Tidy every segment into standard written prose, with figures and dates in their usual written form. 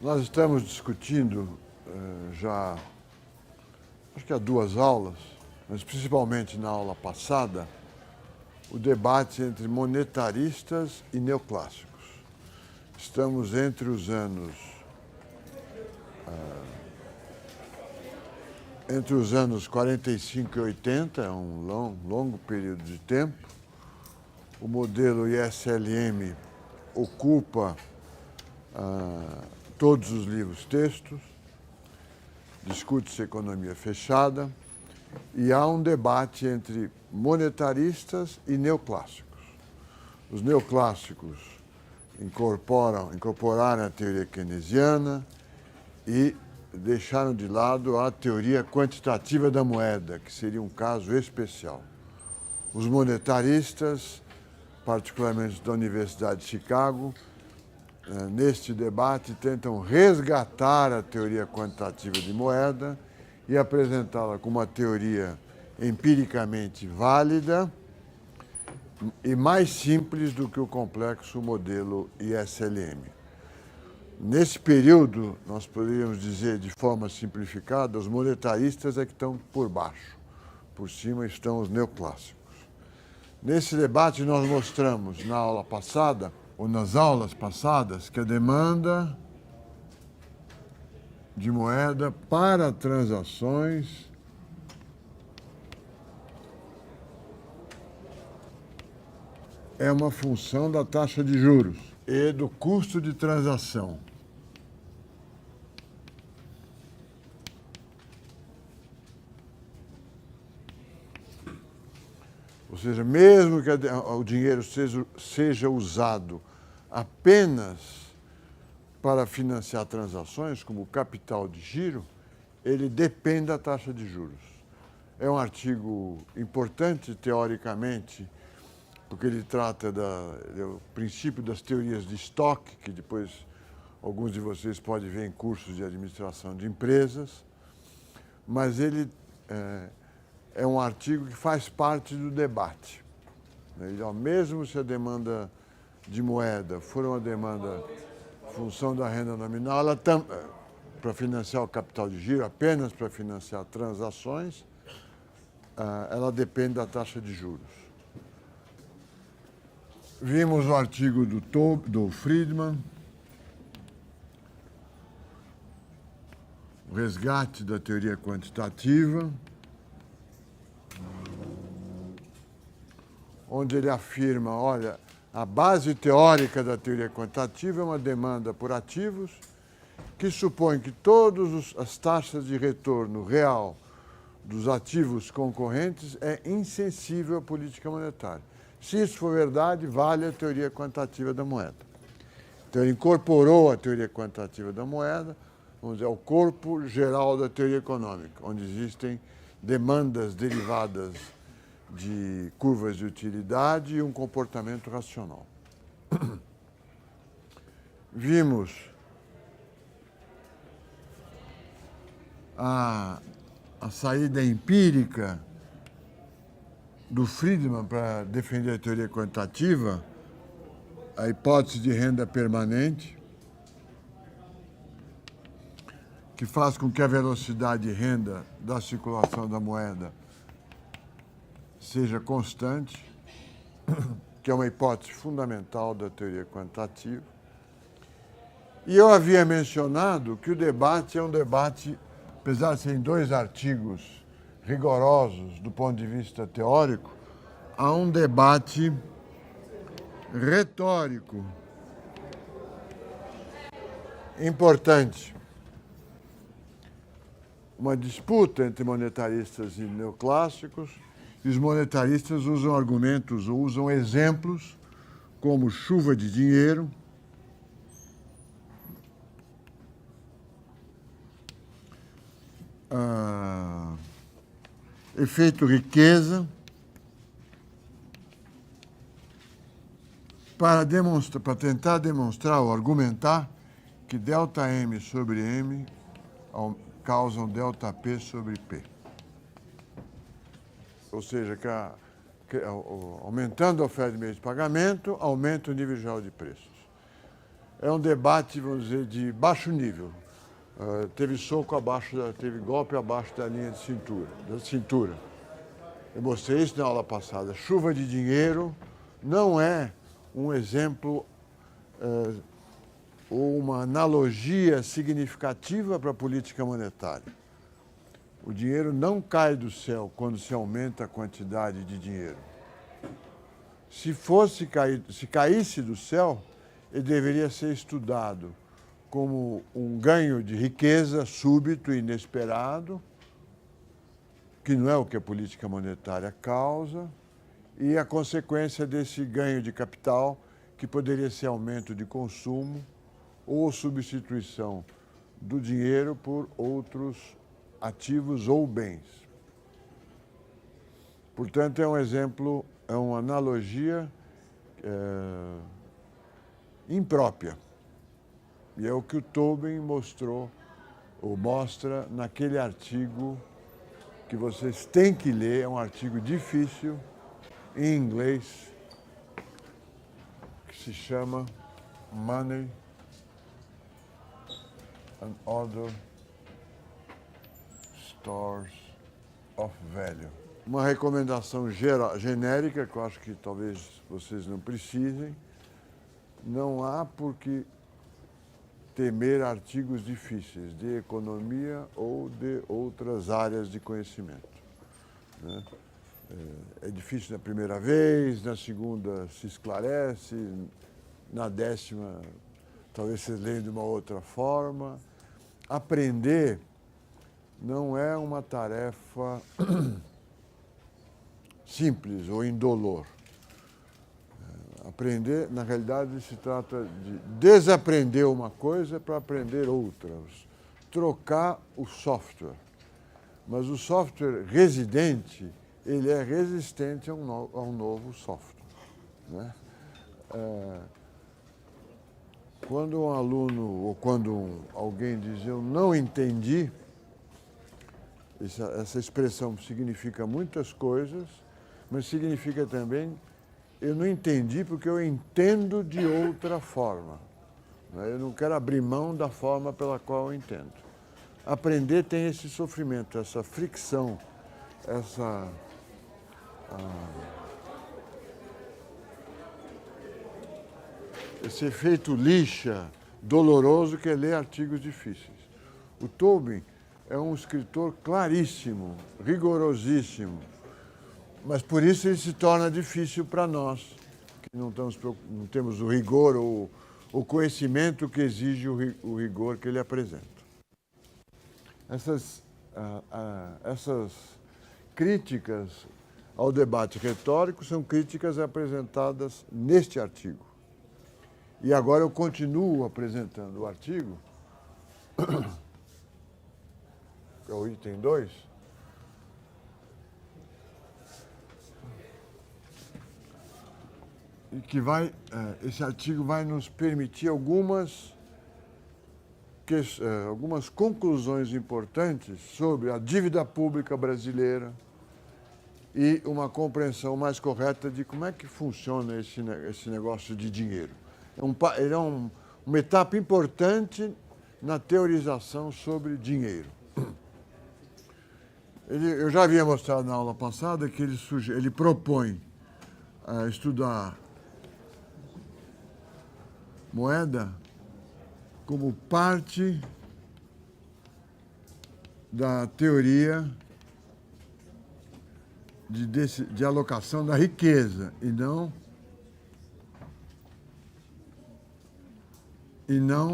Nós estamos discutindo já, acho que há 2 aulas, mas principalmente na aula passada, o debate entre monetaristas e neoclássicos. Estamos entre os anos 45 e 80, é um longo período de tempo. O modelo ISLM ocupa todos os livros textos, discute-se economia fechada e há um debate entre monetaristas e neoclássicos. Os neoclássicos incorporaram a teoria keynesiana e deixaram de lado a teoria quantitativa da moeda, que seria um caso especial. Os monetaristas, particularmente da Universidade de Chicago, neste debate tentam resgatar a teoria quantitativa de moeda e apresentá-la como uma teoria empiricamente válida e mais simples do que o complexo modelo ISLM. Nesse período, nós poderíamos dizer de forma simplificada, os monetaristas é que estão por baixo, por cima estão os neoclássicos. Nesse debate nós mostramos na aula passada, ou nas aulas passadas, que a demanda de moeda para transações é uma função da taxa de juros e do custo de transação. Ou seja, mesmo que o dinheiro seja usado apenas para financiar transações, como o capital de giro, ele depende da taxa de juros. É um artigo importante, teoricamente, porque ele trata do princípio das teorias de estoque, que depois alguns de vocês podem ver em cursos de administração de empresas, mas ele é um artigo que faz parte do debate. Mesmo se a demanda de moeda for uma demanda em função da renda nominal, ela para financiar o capital de giro, apenas para financiar transações, ela depende da taxa de juros. Vimos o artigo do Friedman, o resgate da teoria quantitativa, onde ele afirma, olha, a base teórica da teoria quantitativa é uma demanda por ativos que supõe que todas as taxas de retorno real dos ativos concorrentes é insensível à política monetária. Se isso for verdade, vale a teoria quantitativa da moeda. Então, ele incorporou a teoria quantitativa da moeda, vamos dizer, ao corpo geral da teoria econômica, onde existem demandas derivadas de curvas de utilidade e um comportamento racional. Vimos a saída empírica do Friedman para defender a teoria quantitativa, a hipótese de renda permanente, que faz com que a velocidade de renda da circulação da moeda seja constante, que é uma hipótese fundamental da teoria quantitativa. E eu havia mencionado que o debate é um debate, apesar de serem 2 artigos rigorosos do ponto de vista teórico, há um debate retórico importante. Uma disputa entre monetaristas e neoclássicos, e os monetaristas usam argumentos ou usam exemplos como chuva de dinheiro, efeito riqueza, para tentar demonstrar ou argumentar que ΔM sobre M causam ΔP sobre P. Ou seja, aumentando a oferta de meios de pagamento, aumenta o nível geral de preços. é um debate, vamos dizer, de baixo nível. Teve soco abaixo, teve golpe abaixo da linha de cintura, da cintura. Eu mostrei isso na aula passada. Chuva de dinheiro não é um exemplo ou uma analogia significativa para a política monetária. O dinheiro não cai do céu quando se aumenta a quantidade de dinheiro. Se caísse do céu, ele deveria ser estudado como um ganho de riqueza súbito e inesperado, que não é o que a política monetária causa, e a consequência desse ganho de capital, que poderia ser aumento de consumo ou substituição do dinheiro por outros ativos ou bens. Portanto, é um exemplo, é uma analogia imprópria. E é o que o Tobin mostrou, ou mostra, naquele artigo que vocês têm que ler, é um artigo difícil, em inglês, que se chama Money and Other Stores of Value. Uma recomendação genérica, que eu acho que talvez vocês não precisem, não há por que temer artigos difíceis de economia ou de outras áreas de conhecimento. Né? É difícil na primeira vez, na segunda se esclarece, na 10ª talvez vocês leiam de uma outra forma. Aprender não é uma tarefa simples ou indolor. Aprender, na realidade, se trata de desaprender uma coisa para aprender outras. Trocar o software. Mas o software residente, ele é resistente a um novo software. Né? Quando um aluno ou quando alguém diz eu não entendi, essa expressão significa muitas coisas, mas significa também eu não entendi porque eu entendo de outra forma. Eu não quero abrir mão da forma pela qual eu entendo. Aprender tem esse sofrimento, essa fricção, esse efeito lixa doloroso que é ler artigos difíceis. O Tobin é um escritor claríssimo, rigorosíssimo, mas por isso ele se torna difícil para nós, que não temos o rigor ou o conhecimento que exige o rigor que ele apresenta. Essas críticas ao debate retórico são críticas apresentadas neste artigo. E agora eu continuo apresentando o artigo, que é o item 2, e que esse artigo vai nos permitir algumas conclusões importantes sobre a dívida pública brasileira e uma compreensão mais correta de como é que funciona esse negócio de dinheiro. Ele é uma etapa importante na teorização sobre dinheiro. Eu já havia mostrado na aula passada que ele propõe estudar moeda como parte da teoria de alocação da riqueza e não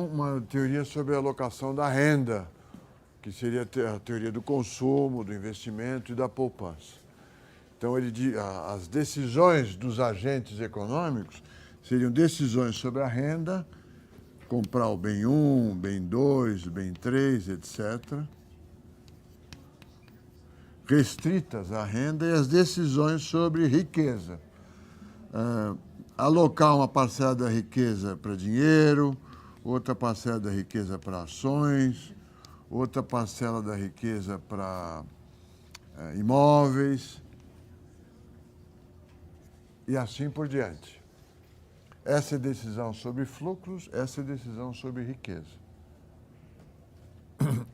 uma teoria sobre a alocação da renda, que seria a teoria do consumo, do investimento e da poupança. Então, as decisões dos agentes econômicos seriam decisões sobre a renda, comprar o bem 1, bem 2, bem 3, etc., restritas à renda, e as decisões sobre riqueza. Alocar uma parcela da riqueza para dinheiro, outra parcela da riqueza para ações, outra parcela da riqueza para imóveis, e assim por diante. Essa é decisão sobre fluxos, essa é decisão sobre riqueza.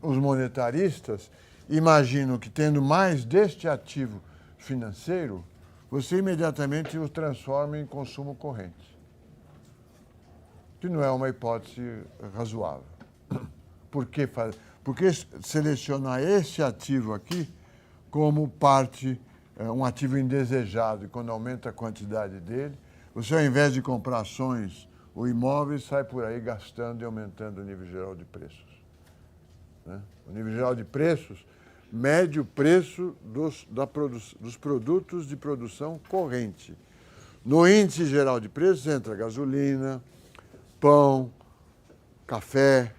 Os monetaristas imaginam que, tendo mais deste ativo financeiro, você imediatamente o transforma em consumo corrente, que não é uma hipótese razoável. Por que selecionar esse ativo aqui como parte, um ativo indesejado, e quando aumenta a quantidade dele, você, ao invés de comprar ações ou imóveis, sai por aí gastando e aumentando o nível geral de preços. Né? O nível geral de preços mede o preço dos produtos de produção corrente. No índice geral de preços entra gasolina, pão, café,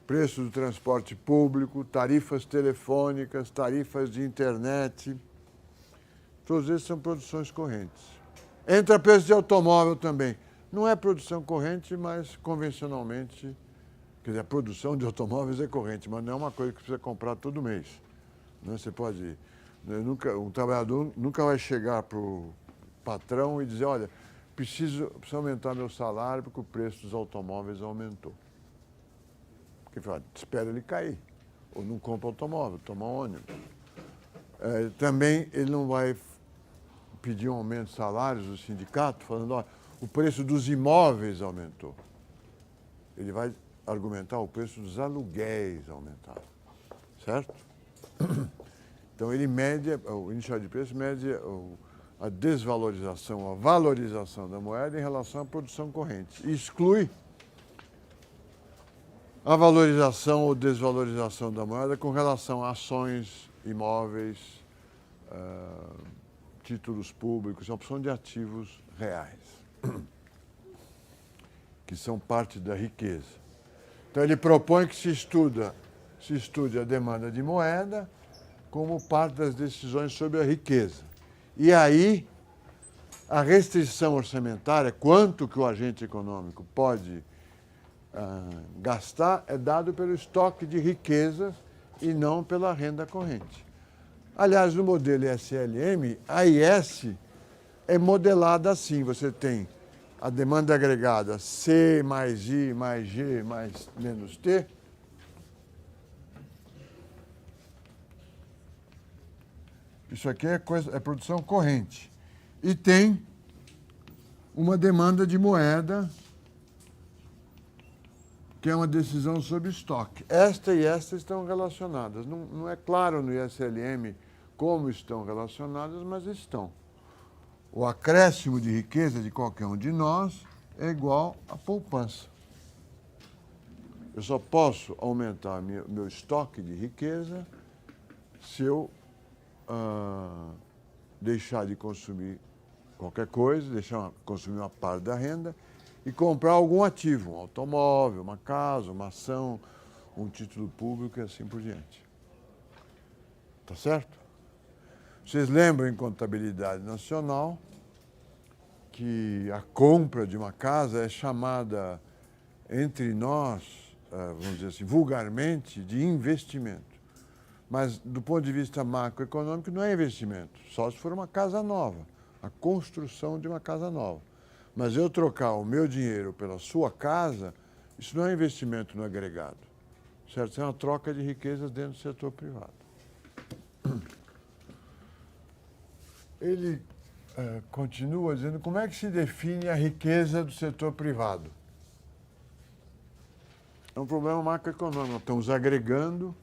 preço do transporte público, tarifas telefônicas, tarifas de internet. Todos esses são produções correntes. Entra preço de automóvel também. Não é produção corrente, mas convencionalmente, quer dizer, a produção de automóveis é corrente, mas não é uma coisa que precisa comprar todo mês. Né? Você pode... um trabalhador nunca vai chegar para o patrão e dizer, olha, preciso aumentar meu salário porque o preço dos automóveis aumentou. Porque fala, espera ele cair. Ou não compra automóvel, toma ônibus. Também ele não vai pedir um aumento de salários do sindicato, falando, olha, o preço dos imóveis aumentou. Ele vai argumentar o preço dos aluguéis aumentaram. Certo? Então, ele mede, o índice de preço mede a desvalorização, a valorização da moeda em relação à produção corrente. E exclui a valorização ou desvalorização da moeda com relação a ações, imóveis, títulos públicos, a opção de ativos reais, que são parte da riqueza. Então, ele propõe que se estude a demanda de moeda como parte das decisões sobre a riqueza. E aí, a restrição orçamentária, quanto que o agente econômico pode gastar, é dado pelo estoque de riquezas e não pela renda corrente. Aliás, no modelo SLM, a IS é modelada assim. Você tem a demanda agregada C mais I mais G mais menos T. Isso aqui é produção corrente. E tem uma demanda de moeda, que é uma decisão sobre estoque. Esta e esta estão relacionadas. Não é claro no ISLM como estão relacionadas, mas estão. O acréscimo de riqueza de qualquer um de nós é igual à poupança. Eu só posso aumentar meu estoque de riqueza se eu deixar de consumir qualquer coisa, consumir uma parte da renda e comprar algum ativo, um automóvel, uma casa, uma ação, um título público e assim por diante. Tá certo? Vocês lembram em contabilidade nacional que a compra de uma casa é chamada, entre nós, vamos dizer assim, vulgarmente, de investimento. Mas, do ponto de vista macroeconômico, não é investimento, só se for uma casa nova, a construção de uma casa nova. Mas eu trocar o meu dinheiro pela sua casa, isso não é investimento no agregado. Certo? Isso é uma troca de riquezas dentro do setor privado. Ele continua dizendo como é que se define a riqueza do setor privado. É um problema macroeconômico. Nós estamos agregando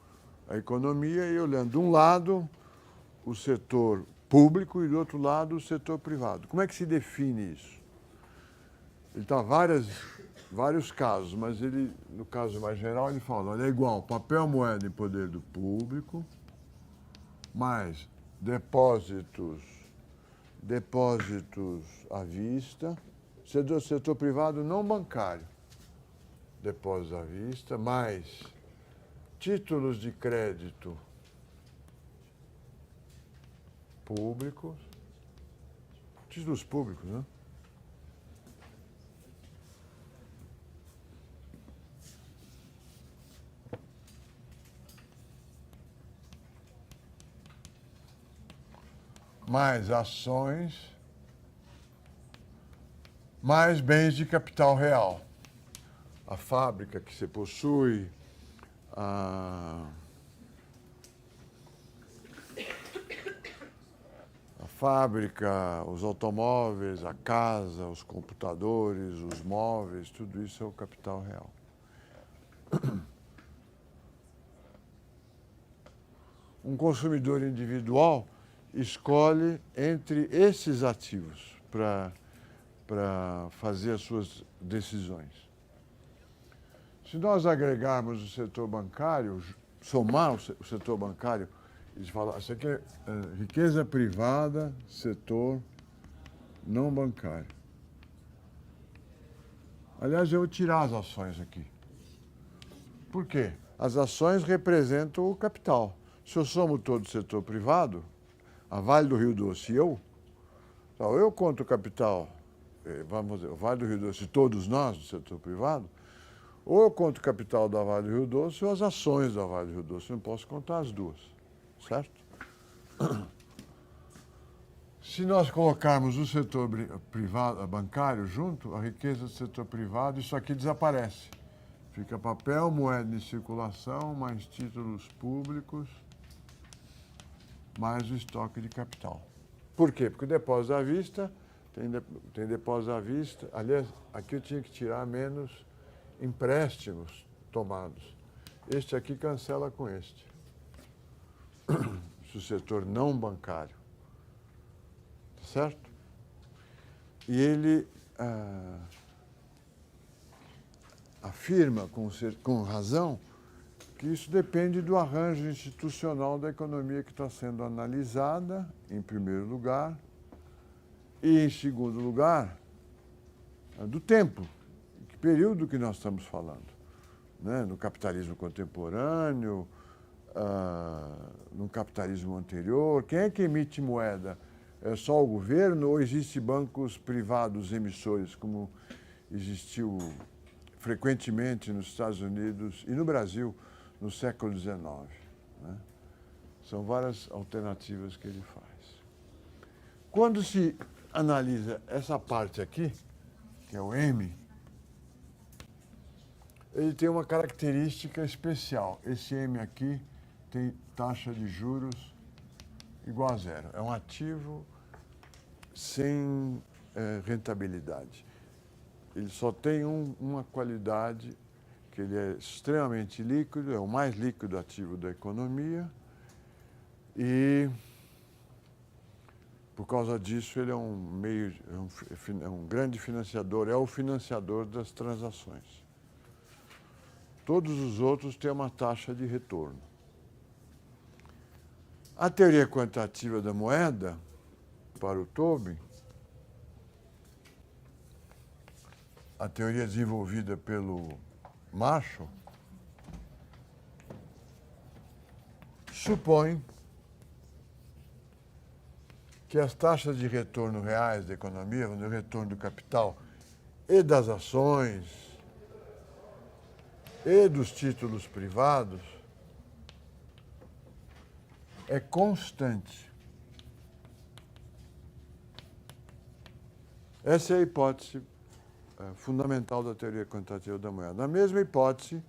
a economia e olhando de um lado o setor público e do outro lado o setor privado. Como é que se define isso? Ele está vários casos, mas ele, no caso mais geral, ele fala, olha, é igual papel, moeda em poder do público, mais depósitos à vista, setor privado não bancário, depósitos à vista, mais títulos de crédito públicos, títulos públicos, né? Mais ações mais bens de capital real. A fábrica que você possui, a fábrica, os automóveis, a casa, os computadores, os móveis, tudo isso é o capital real. Um consumidor individual escolhe entre esses ativos para fazer as suas decisões. Se nós agregarmos o setor bancário, somar o setor bancário, e falar, isso aqui é riqueza privada, setor não bancário. Aliás, eu vou tirar as ações aqui. Por quê? As ações representam o capital. Se eu somo todo o setor privado, a Vale do Rio Doce e eu conto o capital, vamos dizer, o Vale do Rio Doce e todos nós do setor privado, ou eu conto o capital da Vale do Rio Doce ou as ações da Vale do Rio Doce. Eu não posso contar as duas, certo? Se nós colocarmos o setor privado, bancário junto, a riqueza do setor privado, isso aqui desaparece. Fica papel, moeda em circulação, mais títulos públicos, mais o estoque de capital. Por quê? Porque o depósito à vista, tem depósito à vista, aliás, aqui eu tinha que tirar menos empréstimos tomados. Este aqui cancela com este. O setor não bancário. Certo? E ele afirma com razão que isso depende do arranjo institucional da economia que está sendo analisada, em primeiro lugar, e, em segundo lugar, do tempo, que período que nós estamos falando. Né? No capitalismo contemporâneo, no capitalismo anterior. Quem é que emite moeda? É só o governo ou existem bancos privados emissores, como existiu frequentemente nos Estados Unidos e no Brasil no século XIX? Né? São várias alternativas que ele faz. Quando se analisa essa parte aqui, que é o M, ele tem uma característica especial. Esse M aqui tem taxa de juros igual a zero. É um ativo sem rentabilidade. Ele só tem uma qualidade, que ele é extremamente líquido, é o mais líquido ativo da economia e, por causa disso, ele é um grande financiador, é o financiador das transações. Todos os outros têm uma taxa de retorno. A teoria quantitativa da moeda, para o Tobin, a teoria desenvolvida pelo Marshall, supõe que as taxas de retorno reais da economia, o retorno do capital e das ações e dos títulos privados, é constante. Essa é a hipótese fundamental da teoria quantitativa da moeda. A mesma hipótese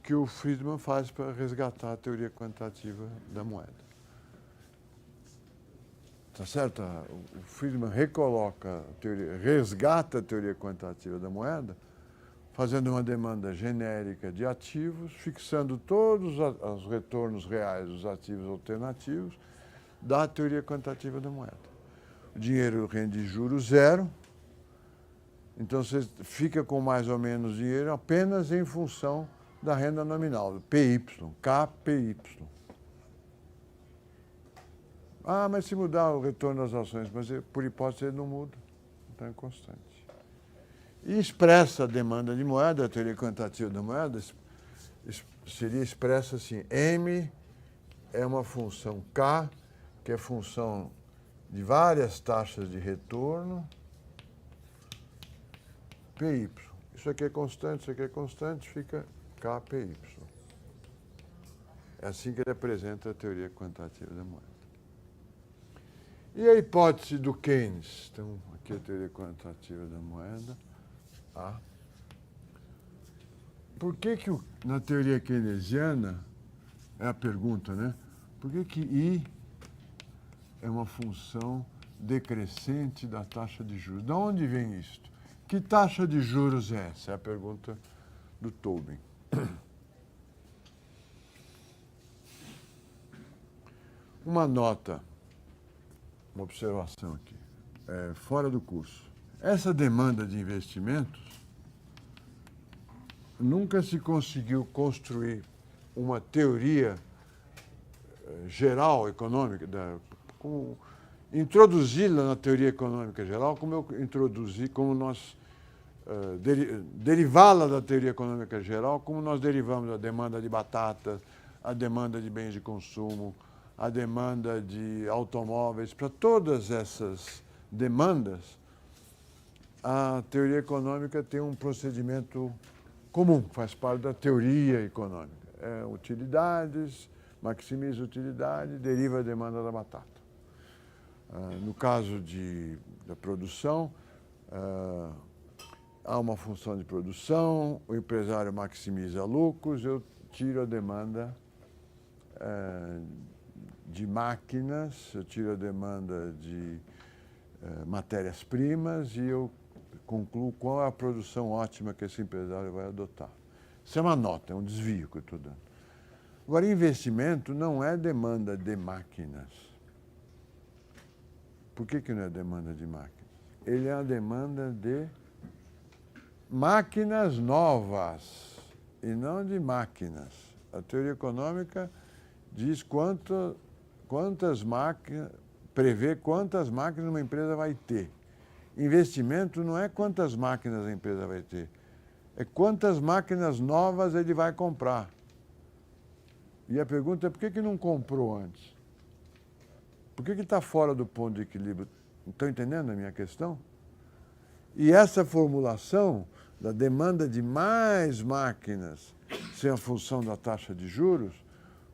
que o Friedman faz para resgatar a teoria quantitativa da moeda. Tá certo? O Friedman resgata a teoria quantitativa da moeda, fazendo uma demanda genérica de ativos, fixando todos os retornos reais dos ativos alternativos da teoria quantitativa da moeda. O dinheiro rende juros zero, então você fica com mais ou menos dinheiro apenas em função da renda nominal, PY, KPY. Ah, mas se mudar o retorno das ações, mas por hipótese ele não muda, então é constante. E expressa a demanda de moeda, a teoria quantitativa da moeda, seria expressa assim, M é uma função K, que é função de várias taxas de retorno, PY. Isso aqui é constante, fica KPY. É assim que ele apresenta a teoria quantitativa da moeda. E a hipótese do Keynes? Então, aqui a teoria quantitativa da moeda. A. Por que na teoria keynesiana, é a pergunta, né? Por que I é uma função decrescente da taxa de juros? De onde vem isto? Que taxa de juros é essa? É a pergunta do Tobin. Uma nota, uma observação aqui, fora do curso. Essa demanda de investimentos nunca se conseguiu construir uma teoria geral econômica, introduzi-la na teoria econômica geral, como eu introduzi, como nós derivá-la da teoria econômica geral, como nós derivamos a demanda de batata, a demanda de bens de consumo, a demanda de automóveis. Para todas essas demandas, a teoria econômica tem um procedimento comum, faz parte da teoria econômica. Utilidades, maximiza a utilidade, deriva a demanda da batata. No caso da produção, há uma função de produção, o empresário maximiza lucros, eu tiro a demanda de máquinas, eu tiro a demanda de matérias-primas e eu concluo qual é a produção ótima que esse empresário vai adotar. Isso é uma nota, é um desvio que eu estou dando. Agora, investimento não é demanda de máquinas. Por que não é demanda de máquinas? Ele é a demanda de máquinas novas e não de máquinas. A teoria econômica diz quantas máquinas, prevê quantas máquinas uma empresa vai ter. Investimento não é quantas máquinas a empresa vai ter, é quantas máquinas novas ele vai comprar. E a pergunta é por que não comprou antes? Por que está fora do ponto de equilíbrio? Estão entendendo a minha questão? E essa formulação da demanda de mais máquinas sem a função da taxa de juros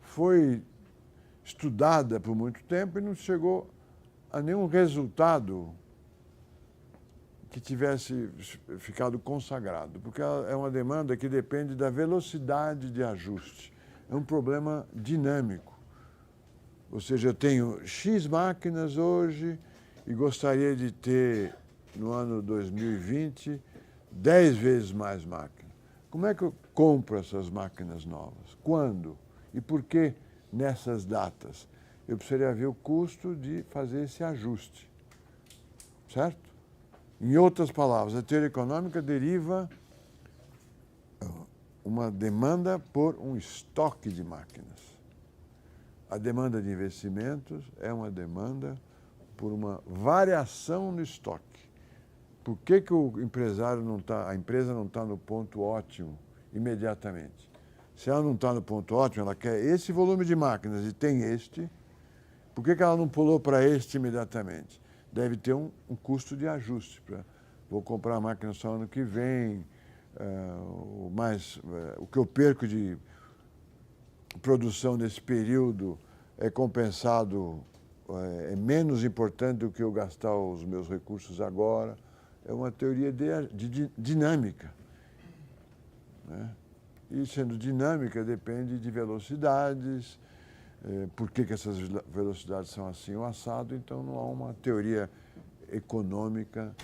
foi estudada por muito tempo e não chegou a nenhum resultado que tivesse ficado consagrado, porque é uma demanda que depende da velocidade de ajuste. É um problema dinâmico. Ou seja, eu tenho X máquinas hoje e gostaria de ter, no ano 2020, 10 vezes mais máquinas. Como é que eu compro essas máquinas novas? Quando? E por que nessas datas? Eu precisaria ver o custo de fazer esse ajuste. Certo? Em outras palavras, a teoria econômica deriva uma demanda por um estoque de máquinas. A demanda de investimentos é uma demanda por uma variação no estoque. Por que o empresário não está, a empresa não está no ponto ótimo imediatamente? Se ela não está no ponto ótimo, ela quer esse volume de máquinas e tem este, por que ela não pulou para este imediatamente? Deve ter um custo de ajuste. Vou comprar a máquina só ano que vem, o que eu perco de produção nesse período é compensado, é menos importante do que eu gastar os meus recursos agora. É uma teoria de dinâmica. Né? E sendo dinâmica, depende de velocidades, por que essas velocidades são assim ou assado, então não há uma teoria econômica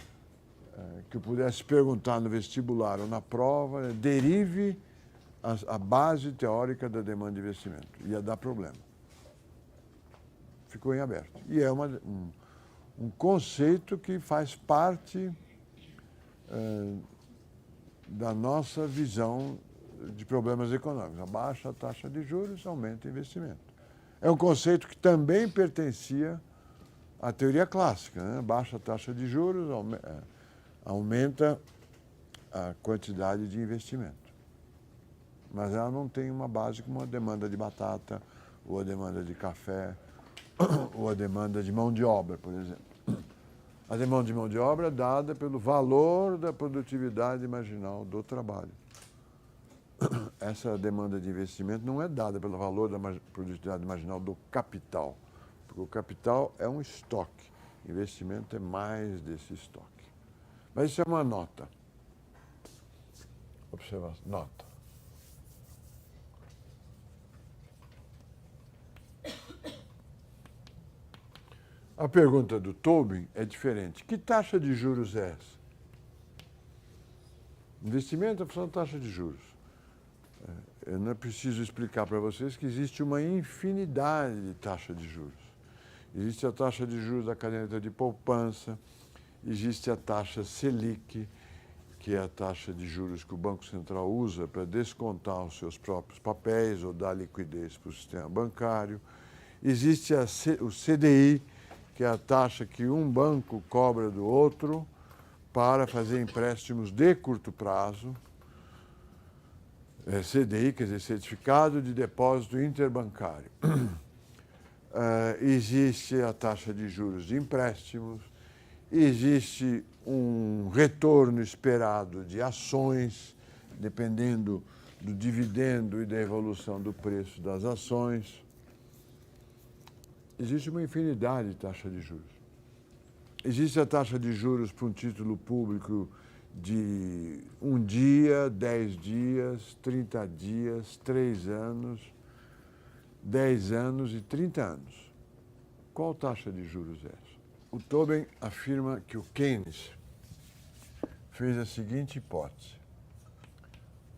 que eu pudesse perguntar no vestibular ou na prova, derive a base teórica da demanda de investimento. Ia dar problema. Ficou em aberto. E é um conceito que faz parte da nossa visão de problemas econômicos. A baixa taxa de juros aumenta o investimento. É um conceito que também pertencia à teoria clássica. Né? Baixa taxa de juros aumenta a quantidade de investimento. Mas ela não tem uma base como a demanda de batata, ou a demanda de café, ou a demanda de mão de obra, por exemplo. A demanda de mão de obra é dada pelo valor da produtividade marginal do trabalho. Essa demanda de investimento não é dada pelo valor da produtividade marginal do capital, porque o capital é um estoque, investimento é mais desse estoque. Mas isso é uma nota. Observação, nota. A pergunta do Tobin é diferente. Que taxa de juros é essa? Investimento é função da taxa de juros. Eu não preciso explicar para vocês que existe uma infinidade de taxas de juros. Existe a taxa de juros da caderneta de poupança, existe a taxa Selic, que é a taxa de juros que o Banco Central usa para descontar os seus próprios papéis ou dar liquidez para o sistema bancário. Existe o CDI, que é a taxa que um banco cobra do outro para fazer empréstimos de curto prazo. CDI, quer dizer, Certificado de Depósito Interbancário. Existe a taxa de juros de empréstimos, existe um retorno esperado de ações, dependendo do dividendo e da evolução do preço das ações. Existe uma infinidade de taxas de juros. Existe a taxa de juros para um título público de 1 dia, 10 dias, 30 dias, 3 anos, 10 anos e 30 anos. Qual taxa de juros é essa? O Tobin afirma que o Keynes fez a seguinte hipótese.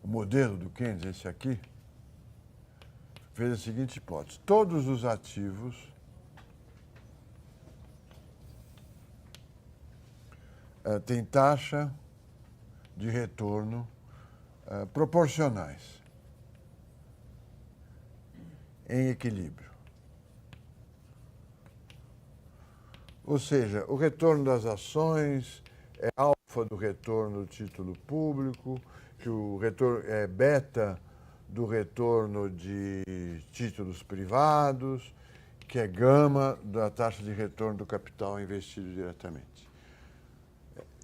O modelo do Keynes, esse aqui, fez a seguinte hipótese. Todos os ativos têm taxa de retorno proporcionais, em equilíbrio. Ou seja, o retorno das ações é alfa do retorno do título público, que o retorno é beta do retorno de títulos privados, que é gama da taxa de retorno do capital investido diretamente.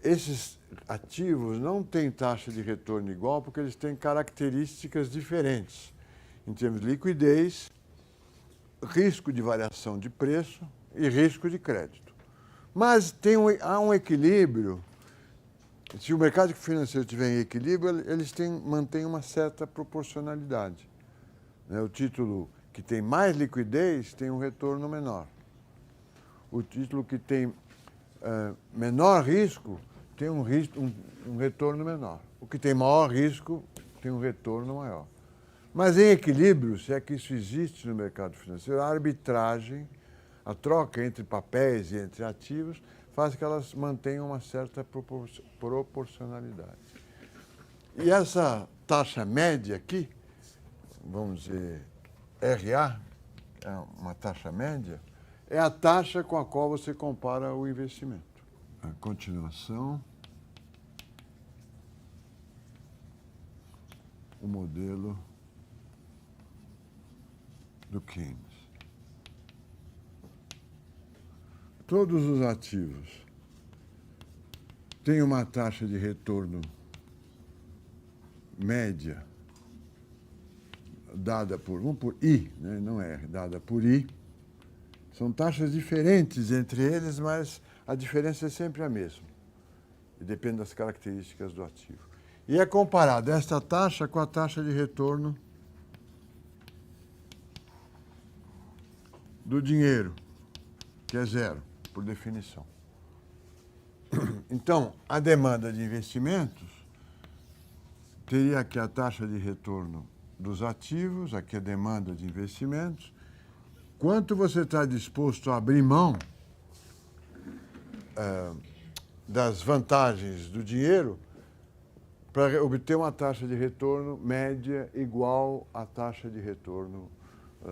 Esses ativos não têm taxa de retorno igual porque eles têm características diferentes em termos de liquidez, risco de variação de preço e risco de crédito. Mas há um equilíbrio. Se o mercado financeiro estiver em equilíbrio, eles mantêm uma certa proporcionalidade. O título que tem mais liquidez tem um retorno menor. O título que tem menor risco tem um retorno menor. O que tem maior risco tem um retorno maior. Mas em equilíbrio, se é que isso existe no mercado financeiro, a arbitragem, a troca entre papéis e entre ativos, faz que elas mantenham uma certa proporcionalidade. E essa taxa média aqui, vamos dizer, RA, é uma taxa média, é a taxa com a qual você compara o investimento. A continuação, o modelo do Keynes. Todos os ativos têm uma taxa de retorno média dada vamos por I, né? Não é R, dada por I. São taxas diferentes entre eles, mas a diferença é sempre a mesma. E depende das características do ativo. E é comparada esta taxa com a taxa de retorno do dinheiro, que é zero, por definição. Então, a demanda de investimentos teria aqui a taxa de retorno dos ativos, aqui a demanda de investimentos, quanto você está disposto a abrir mão das vantagens do dinheiro para obter uma taxa de retorno média igual à taxa de retorno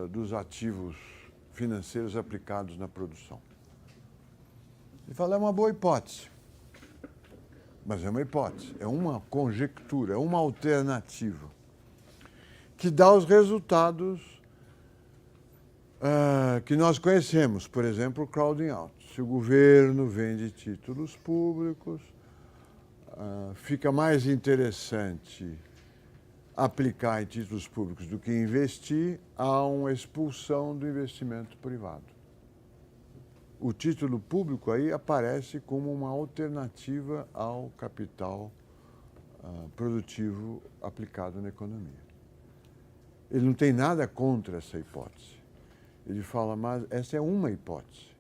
dos ativos financeiros aplicados na produção. Ele fala, é uma boa hipótese, mas é uma hipótese, é uma conjectura, é uma alternativa que dá os resultados que nós conhecemos, por exemplo, o crowding out. Se o governo vende títulos públicos, fica mais interessante aplicar em títulos públicos do que investir, há uma expulsão do investimento privado. o título público aí aparece como uma alternativa ao capital produtivo aplicado na economia. Ele não tem nada contra essa hipótese. Ele fala, mas essa é uma hipótese.